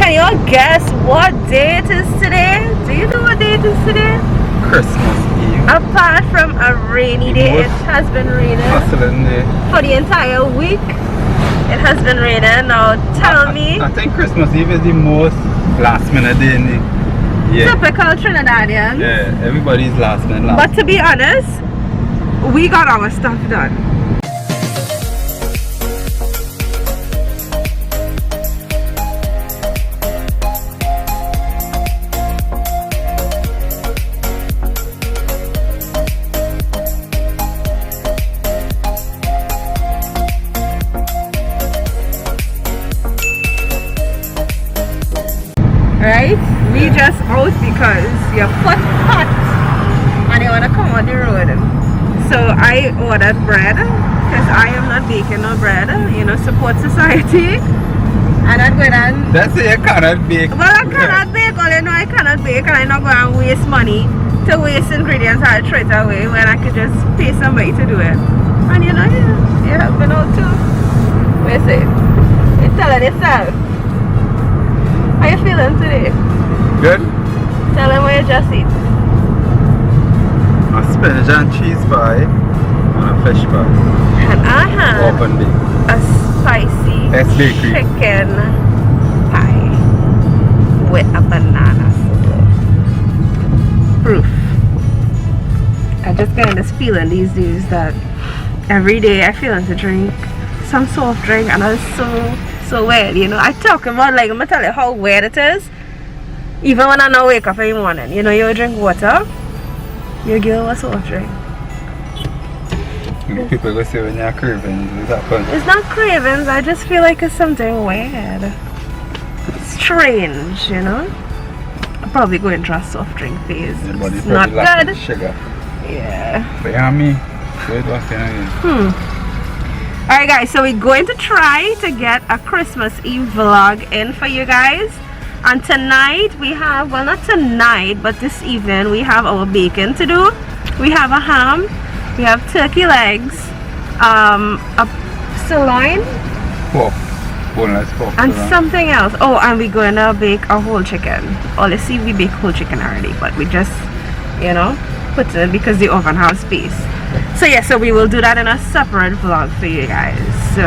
Can you all guess what day it is today? Do you know what day it is today? Christmas Eve. Apart from a rainy day, it has been raining Hustling day. for the entire week. It has been raining. Now tell me. I think Christmas Eve is the most last minute day in the year. Typical Trinidadians. Yeah, everybody's last minute. But to be honest, we got our stuff done. Right? We just out because your foot hot and you want to come on the road. So I ordered bread because I am not baking no bread, you know, support society. And I'm going to... That's it, you cannot bake. Well, I cannot bake, all you know I cannot bake, and I'm not going to waste money to waste ingredients I'll throw it away when I could just pay somebody to do it. And you know, you have been out too. What you say? You tell it yourself. How you feeling today? Good. Tell them what you just eat. A spinach and cheese pie and a fish pie. And I had Open bake. a spicy Bakery. chicken pie with a banana soda. Proof. I just getting this feeling these days that every day I feel to drink some soft drink, and it's so weird, you know. I talk about, like, I'm gonna tell you how weird it is. Even when I not wake up in the morning, you know, you drink water, you give a soft drink. People go say when you're cravings, is that fun? It's not cravings, I just feel like it's something weird. Strange, you know. I'm probably going through a soft drink phase. It's not good. Sugar. Yeah. But yeah, me. Good working. Alright guys, so we're going to try to get a Christmas Eve vlog in for you guys. And tonight we have, well, not tonight, but this evening we have our bacon to do. We have a ham, we have turkey legs, a sirloin, Pork. Boneless pork. and something else. Oh, and we're going to bake a whole chicken. Oh, let's see, we bake whole chicken already, but we just, you know, put it because the oven has space. So yeah, so we will do that in a separate vlog for you guys. So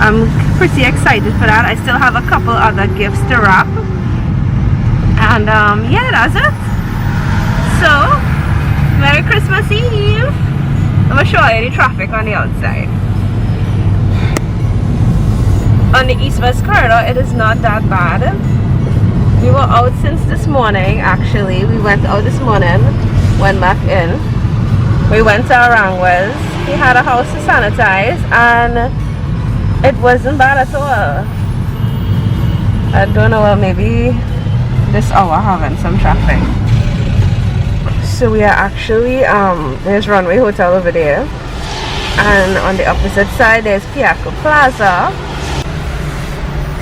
I'm pretty excited for that. I still have a couple other gifts to wrap, and yeah, that's it. So Merry Christmas Eve. I'm gonna show you the traffic on the outside. On the east-west corridor, it is not that bad. We were out since this morning. Actually, we went out this morning, went back in. We went to Arangwell's. He had a house to sanitize, and it wasn't bad at all. I don't know, well, maybe this hour having some traffic. So we are actually, there's Runway Hotel over there, and on the opposite side there's Piaco Plaza.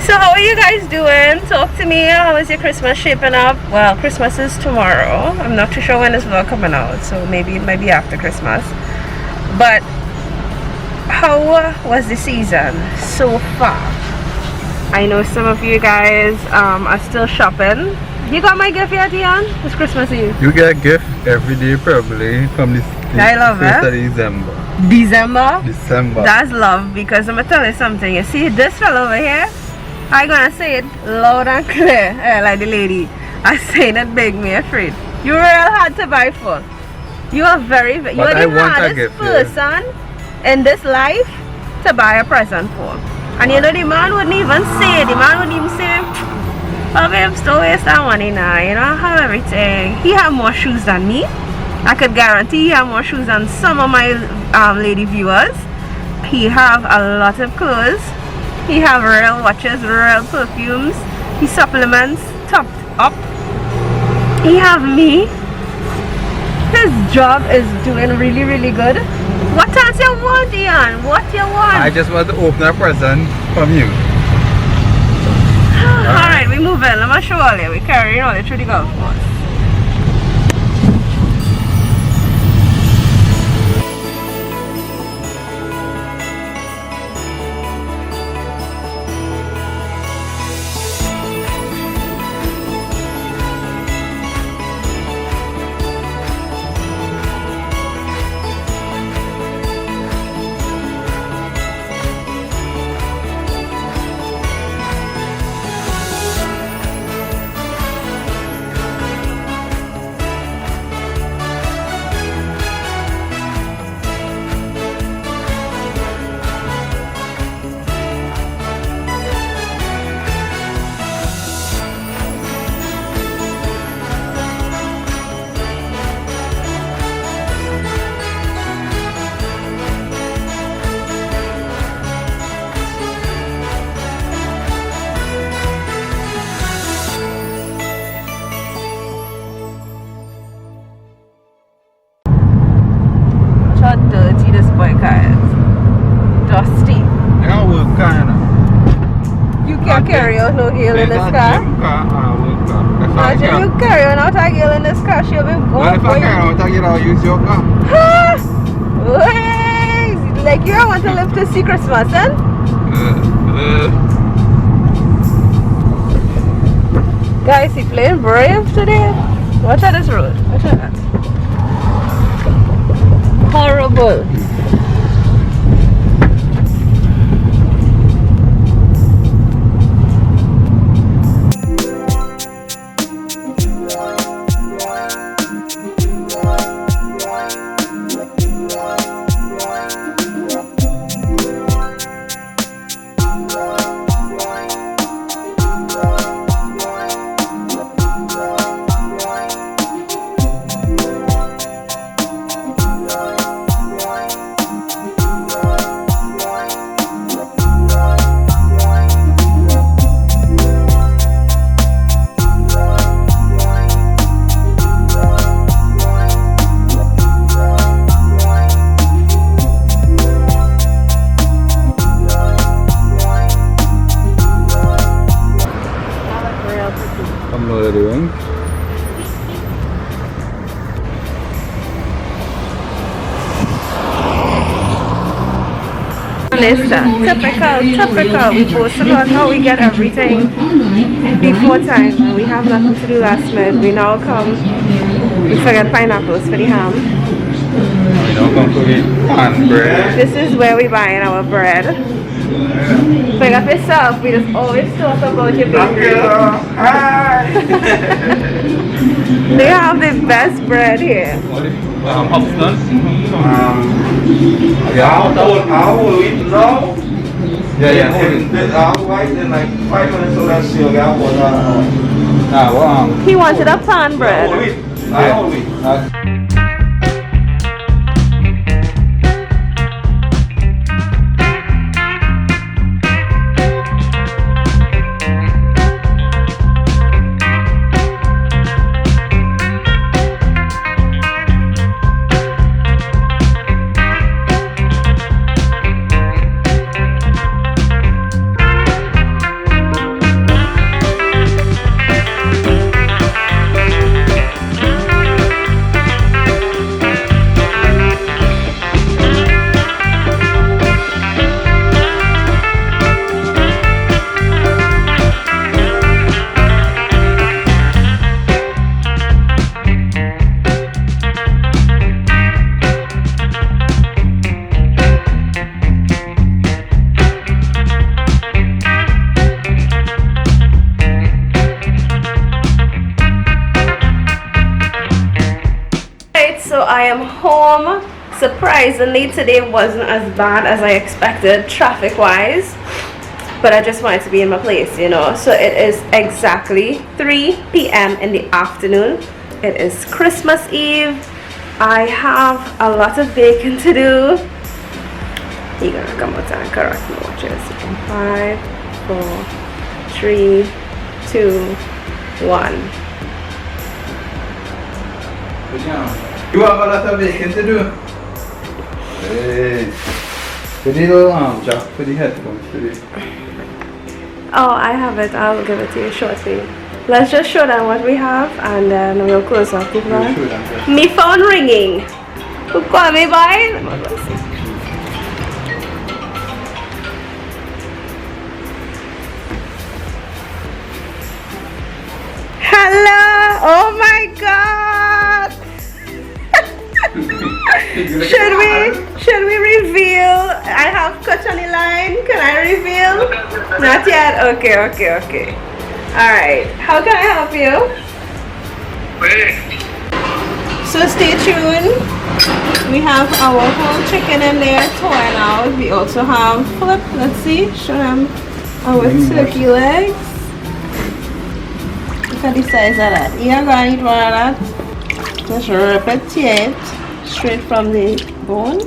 So how are you guys doing? Talk to me. How is your Christmas shaping up? Well, Christmas is tomorrow. I'm not too sure when this vlog coming out, so maybe it might be after Christmas. But how was the season so far? I know some of you guys are still shopping. You got my gift yet, Ian? It's Christmas Eve. You get a gift every day probably from this I love it. December. December? That's love, because I'm gonna tell you something. You see this fellow over here? I'm gonna say it loud and clear, like the lady. I say it big, me afraid. You real hard to buy for. You are very, you are the hardest person in this life to buy a present for. And you know, the man wouldn't even say, oh babe, still waste that money now, you know, I have everything. He have more shoes than me. I could guarantee he have more shoes than some of my lady viewers. He have a lot of clothes. He have real watches, real perfumes. He supplements, topped up. He have me. His job is doing really, really good. What else you want, Ian? What you want? I just want to open a present from you. Alright, we moving. Let me show you. We carrying all the through the golf course. girl in this car. Imagine you carry on out a girl in this car, she'll be going. Well, if I carry out a girl, I'll use your car. Wait, like you don't want to live to see Christmas, then? Guys, he playing brave today. Watch out this road. Watch out that. Horrible. Typical. We post about how we get everything before time. When we have nothing to do last minute, we now come. We forget pineapples for the ham. We don't come to eat pan bread. This is where we buy our bread. Pick up yourself. We just always talk about your bakery. Hi! They have the best bread here. Hopstone? I'll eat now. Yeah. I'll wait in like 5 minutes so that she'll get one. He wanted a pan bread. I'll eat. So I am home. Surprisingly, today wasn't as bad as I expected traffic wise, but I just wanted to be in my place, you know. So it is exactly 3 p.m. in the afternoon. It is Christmas Eve. I have a lot of baking to do. You're gonna come out and correct me. Watch this. 5, 4, 3, 2, 1. You have a lot of baking to do. Hey. For the little jack for the headphones today. Oh, I have it. I'll give it to you shortly. Let's just show them what we have and then we'll close off the vlog. Me phone ringing. Who called me by? Hello! Oh my god! Should we reveal? I have Coach on the line. Can I reveal? Not yet? Okay. Alright. How can I help you? So stay tuned. We have our whole chicken in there torn out. We also have flip. Let's see. Show them our turkey legs. Look at the size of that. You're going to eat one of that. Just rip it, tear it straight from the bone.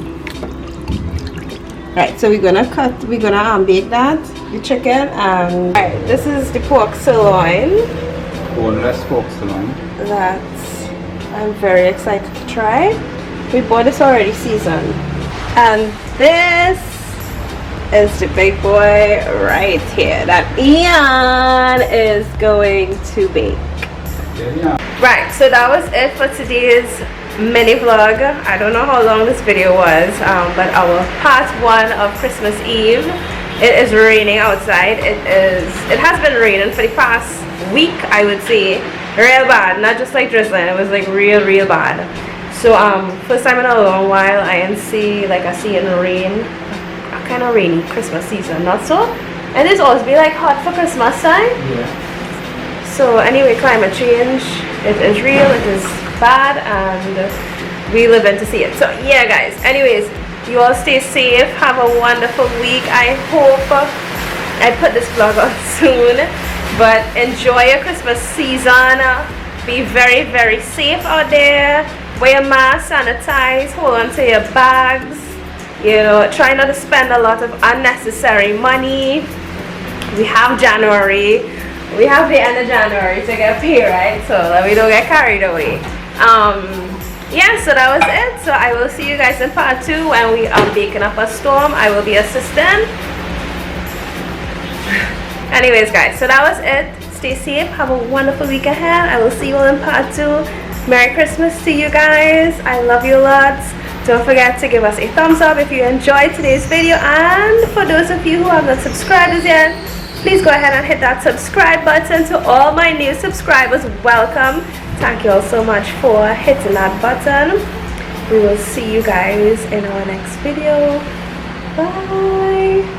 Right, so we're gonna bake that, the chicken, and right, this is the pork sirloin. Boneless pork sirloin. That I'm very excited to try. We bought this already seasoned. And this is the big boy right here that Ian is going to bake. Right, so that was it for today's mini vlog. I don't know how long this video was, but our part 1 of Christmas Eve. It is raining outside. It has been raining for the past week, I would say. Real bad, not just like drizzling. It was like real bad. So first time in a long while I see rain, a kind of rainy Christmas season, not so? And it's always be like hot for Christmas time. Yeah. So anyway, climate change, it is real, it is bad, and we live in to see it. So yeah guys, anyways, you all stay safe, have a wonderful week. I hope I put this vlog out soon, but enjoy your Christmas season. Be very safe out there. Wear your mask, sanitize, hold on to your bags. You know, try not to spend a lot of unnecessary money. We have January. We have the end of January to get paid, right? So that we don't get carried away. Yeah, so that was it. So I will see you guys in part 2 when we are baking up a storm. I will be assistant. Anyways guys, so that was it. Stay safe, have a wonderful week ahead. I will see you all in part 2. Merry Christmas to you guys. I love you lots. Don't forget to give us a thumbs up if you enjoyed today's video, and for those of you who have not subscribed as yet, please go ahead and hit that subscribe button. To all my new subscribers, welcome. Thank you all so much for hitting that button. We will see you guys in our next video. Bye.